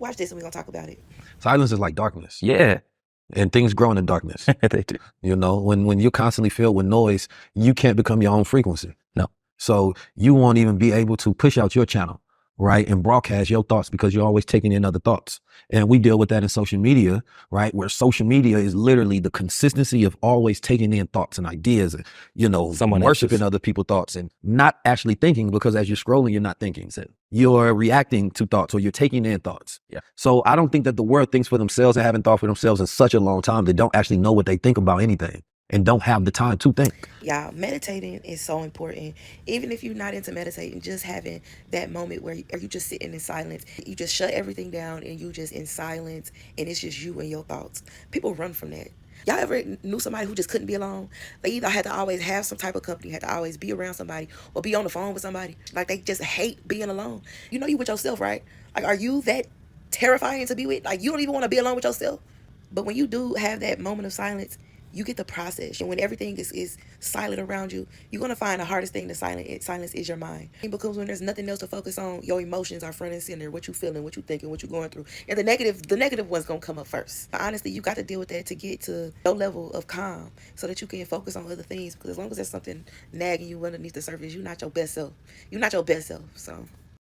Watch this and we're gonna talk about it. Silence is like darkness. Yeah, And things grow in the darkness. they do. You know, when you're constantly filled with noise, you can't become your own frequency. No. So you won't even be able to push out your channel, right? And broadcast your thoughts because you're always taking in other thoughts. And we deal with that in social media, right? Where social media is literally the consistency of always taking in thoughts and ideas and, you know, Someone worshiping else's. other people's thoughts and not actually thinking, because as you're scrolling, you're not thinking. So you're reacting to thoughts or you're taking in thoughts. Yeah. So I don't think that the world thinks for themselves and haven't thought for themselves in such a long time. They don't actually know what they think about anything and don't have the time to think. Y'all, meditating is so important. Even if you're not into meditating, just having that moment where you just sitting in silence, you just shut everything down and you just in silence and it's just you and your thoughts. People run from that. Y'all ever knew somebody who just couldn't be alone? They either had to always have some type of company, had to always be around somebody or be on the phone with somebody. Like they just hate being alone. You know you with yourself, right? Like, are you that terrifying to be with? Like, you don't even want to be alone with yourself. But when you do have that moment of silence, you get the process. And when everything is silent around you, you're going to find the hardest thing to silence is your mind. Because when there's nothing else to focus on, your emotions are front and center. What you feeling, what you thinking, what you going through. And the negative one's going to come up first. Honestly, you got to deal with that to get to your level of calm so that you can focus on other things. Because as long as there's something nagging you underneath the surface, you're not your best self. You're not your best self. So